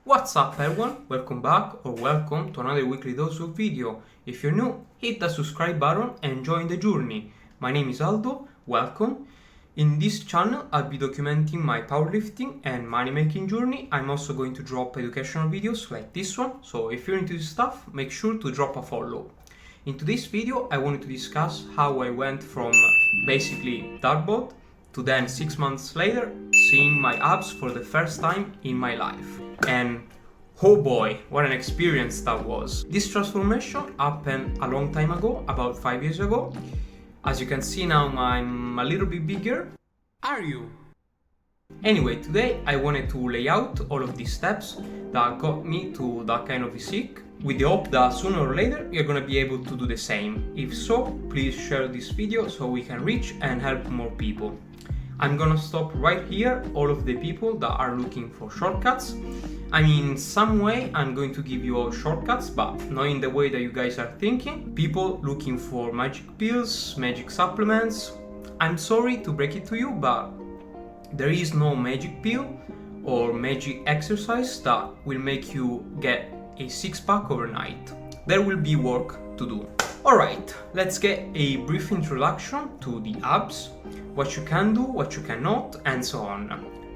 What's up everyone, welcome back or welcome to another weekly dose of video. If you're new, hit the subscribe button and join the journey. My name is Aldo, welcome. In this channel I'll be documenting my powerlifting and money making journey. I'm also going to drop educational videos like this one, so if you're into this stuff, make sure to drop a follow. In today's video I wanted to discuss how I went from basically dartboard to then 6 months later seeing my abs for the first time in my life. And oh boy, what an experience that was. This transformation happened a long time ago, about 5 years ago. As you can see now I'm a little bit bigger. Are you? Anyway, today I wanted to lay out all of these steps that got me to that kind of physique, with the hope that sooner or later you're gonna be able to do the same. If so, please share this video so we can reach and help more people. I'm gonna stop right here all of the people that are looking for shortcuts. I mean, some way I'm going to give you all shortcuts, but not in the way that you guys are thinking. People looking for magic pills, magic supplements. I'm sorry to break it to you, but there is no magic pill or magic exercise that will make you get a six-pack overnight. There will be work to do. Alright, let's get a brief introduction to the abs, what you can do, what you cannot, and so on.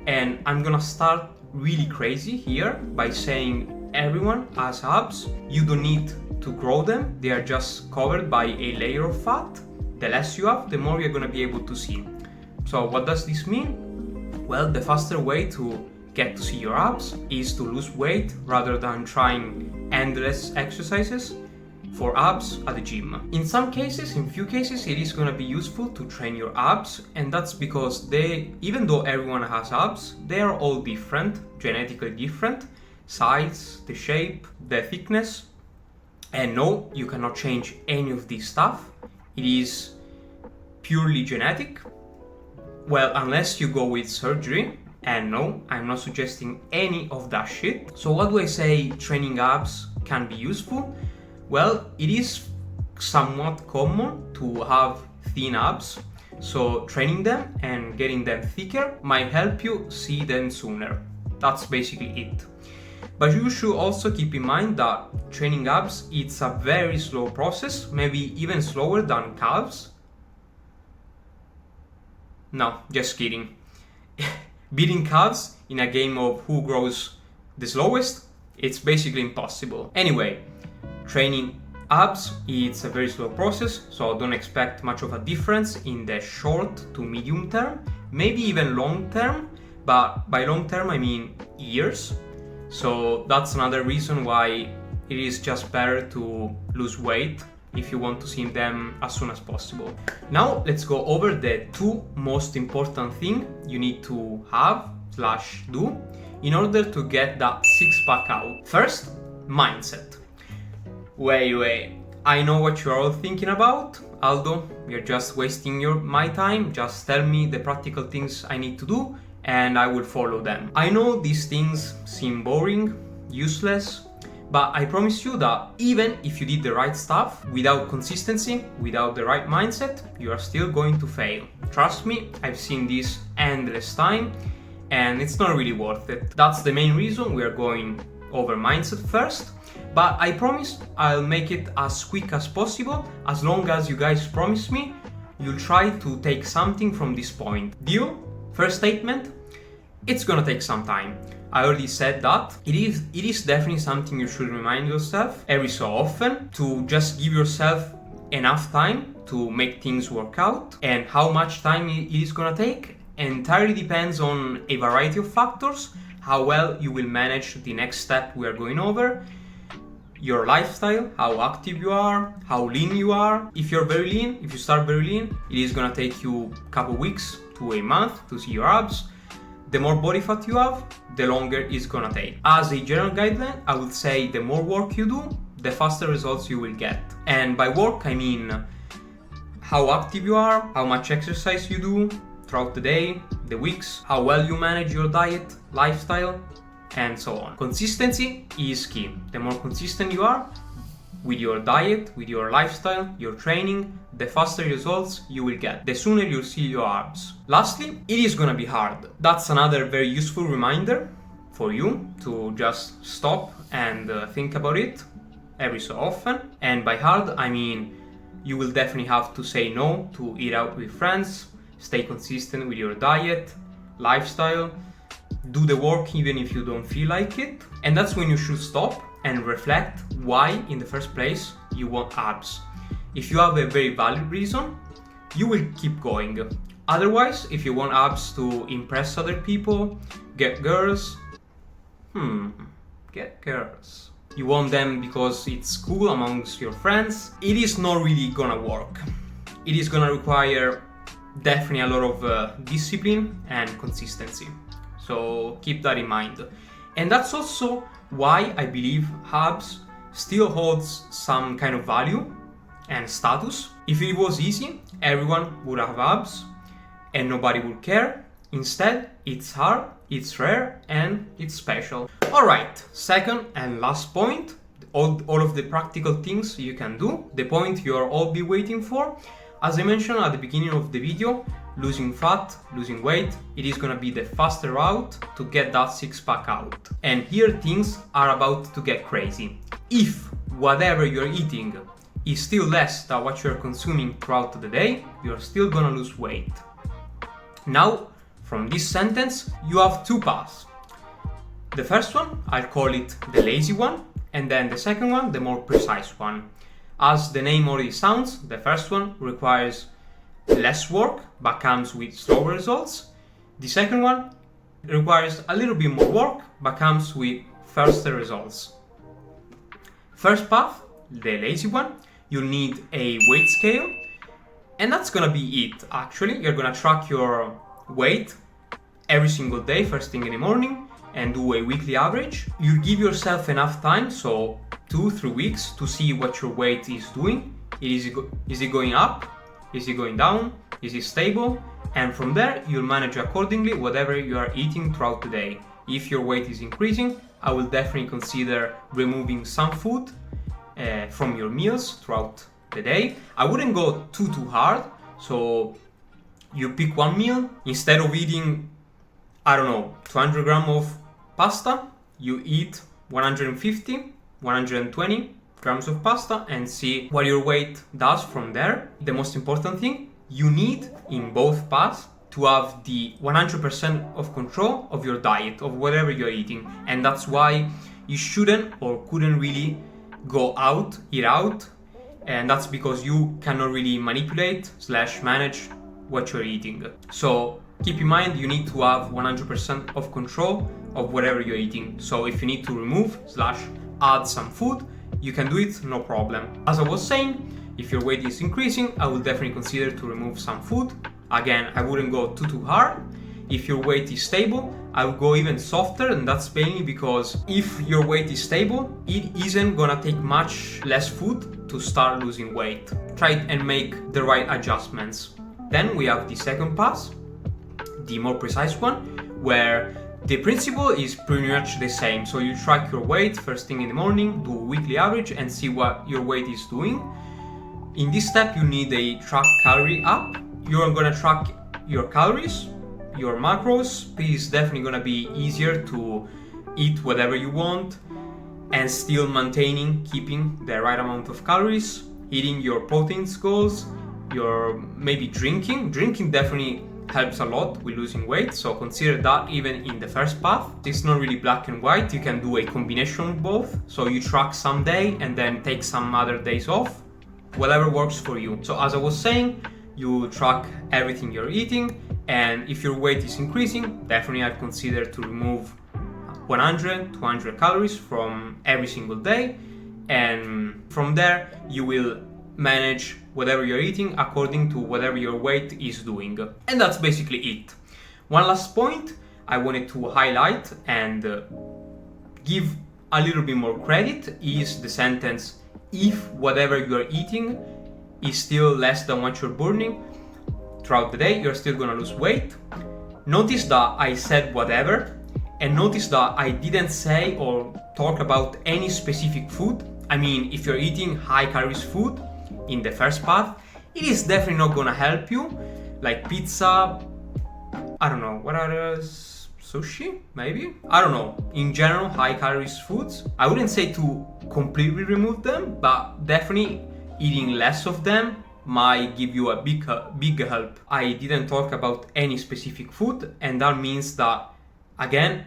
And I'm gonna start really crazy here by saying everyone has abs. You don't need to grow them, they are just covered by a layer of fat. The less you have, the more you're gonna be able to see. So what does this mean? Well, the faster way to get to see your abs is to lose weight rather than trying endless exercises for abs at the gym. In some cases, in few cases, it is gonna be useful to train your abs, and that's because even though everyone has abs, they are all different, genetically different, size, the shape, the thickness, and no, you cannot change any of this stuff. It is purely genetic. Well, unless you go with surgery, and no, I'm not suggesting any of that shit. So what do I say training abs can be useful? Well, it is somewhat common to have thin abs, so training them and getting them thicker might help you see them sooner. That's basically it. But you should also keep in mind that training abs, it's a very slow process, maybe even slower than calves. No, just kidding. Beating calves in a game of who grows the slowest, it's basically impossible. Anyway, training abs, it's a very slow process, so don't expect much of a difference in the short to medium term, maybe even long term, but by long term I mean years. So that's another reason why it is just better to lose weight if you want to see them as soon as possible. Now let's go over the two most important things you need to have / do in order to get that six-pack out. First, mindset. Wait, I know what you're all thinking about. Aldo, you're just wasting my time. Just tell me the practical things I need to do and I will follow them. I know these things seem boring, useless, but I promise you that even if you did the right stuff, without consistency, without the right mindset, you are still going to fail. Trust me, I've seen this endless time and it's not really worth it. That's the main reason we are going over mindset first, but I promise I'll make it as quick as possible as long as you guys promise me you'll try to take something from this point. Deal? First statement, it's gonna take some time. I already said that. It is definitely something you should remind yourself every so often, to just give yourself enough time to make things work out. And how much time it is gonna take entirely depends on a variety of factors. How well you will manage the next step we are going over, your lifestyle, how active you are, how lean you are. If you're very lean, if you start very lean, it is gonna take you a couple weeks to a month to see your abs. The more body fat you have, the longer it's gonna take. As a general guideline, I would say the more work you do, the faster results you will get. And by work, I mean how active you are, how much exercise you do throughout the day, the weeks, how well you manage your diet, lifestyle, and so on. Consistency is key. The more consistent you are with your diet, with your lifestyle, your training, the faster results you will get, the sooner you'll see your abs. Lastly, it is gonna be hard. That's another very useful reminder for you to just stop and think about it every so often. And by hard, I mean you will definitely have to say no to eat out with friends, stay consistent with your diet, lifestyle, do the work even if you don't feel like it. And that's when you should stop and reflect why in the first place you want abs. If you have a very valid reason, you will keep going. Otherwise, if you want abs to impress other people, get girls, get girls. You want them because it's cool amongst your friends, it is not really gonna work. It is gonna require definitely a lot of discipline and consistency. So keep that in mind. And that's also why I believe abs still holds some kind of value and status. If it was easy, everyone would have abs and nobody would care. Instead, it's hard, it's rare, and it's special. Alright, second and last point, all of the practical things you can do, the point you're all be waiting for. As I mentioned at the beginning of the video, losing fat, losing weight, it is gonna be the faster route to get that six-pack out. And here things are about to get crazy. If whatever you're eating is still less than what you're consuming throughout the day, you're still gonna lose weight. Now, from this sentence, you have two paths. The first one, I'll call it the lazy one, and then the second one, the more precise one. As the name already sounds, the first one requires less work but comes with slower results. The second one requires a little bit more work but comes with faster results. First path, the lazy one, you need a weight scale, and that's gonna be it actually. You're gonna track your weight every single day, first thing in the morning, and do a weekly average. You give yourself enough time, so 2-3 weeks, to see what your weight is doing. Is it going up? Is it going down? Is it stable? And from there, you'll manage accordingly whatever you are eating throughout the day. If your weight is increasing, I will definitely consider removing some food from your meals throughout the day. I wouldn't go too hard, so you pick one meal. Instead of eating, I don't know, 200 grams of pasta, you eat 150, 120 grams of pasta and see what your weight does from there. The most important thing, you need in both paths to have the 100% of control of your diet, of whatever you're eating. And that's why you shouldn't or couldn't really go out, eat out. And that's because you cannot really manipulate / manage what you're eating. So keep in mind, you need to have 100% of control of whatever you're eating. So if you need to remove / add some food, you can do it, no problem. As I was saying, if your weight is increasing, I will definitely consider to remove some food. Again, I wouldn't go too hard. If your weight is stable, I will go even softer, and that's mainly because if your weight is stable, it isn't gonna take much less food to start losing weight. Try and make the right adjustments. Then we have the second pass, the more precise one, where the principle is pretty much the same. So you track your weight first thing in the morning, do a weekly average and see what your weight is doing. In this step, you need a track calorie app. You're gonna track your calories, your macros. It is definitely gonna be easier to eat whatever you want and still keeping the right amount of calories, eating your proteins goals, your maybe drinking. Drinking definitely helps a lot with losing weight, so consider that even in the first path. It's not really black and white, you can do a combination of both. So you track some day and then take some other days off, whatever works for you. So as I was saying, you track everything you're eating, and if your weight is increasing, definitely I'd consider to remove 100-200 calories from every single day, and from there you will manage whatever you're eating according to whatever your weight is doing. And that's basically it. One last point I wanted to highlight and give a little bit more credit is the sentence, if whatever you're eating is still less than what you're burning throughout the day, you're still gonna lose weight. Notice that I said whatever, and notice that I didn't say or talk about any specific food. I mean, if you're eating high calories food in the first path, it is definitely not gonna help you, like pizza, I don't know, what are sushi, maybe? I don't know. In general, high calories foods. I wouldn't say to completely remove them, but definitely eating less of them might give you a big help. I didn't talk about any specific food, and that means that, again,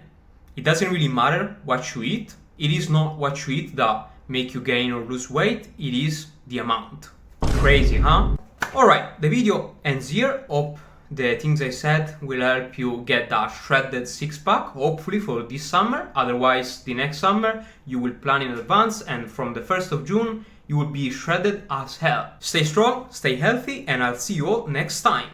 it doesn't really matter what you eat. It is not what you eat that make you gain or lose weight, it is the amount. Crazy, huh? Alright, the video ends here. Hope the things I said will help you get that shredded six-pack, hopefully for this summer. Otherwise, the next summer, you will plan in advance, and from the 1st of June, you will be shredded as hell. Stay strong, stay healthy, and I'll see you all next time.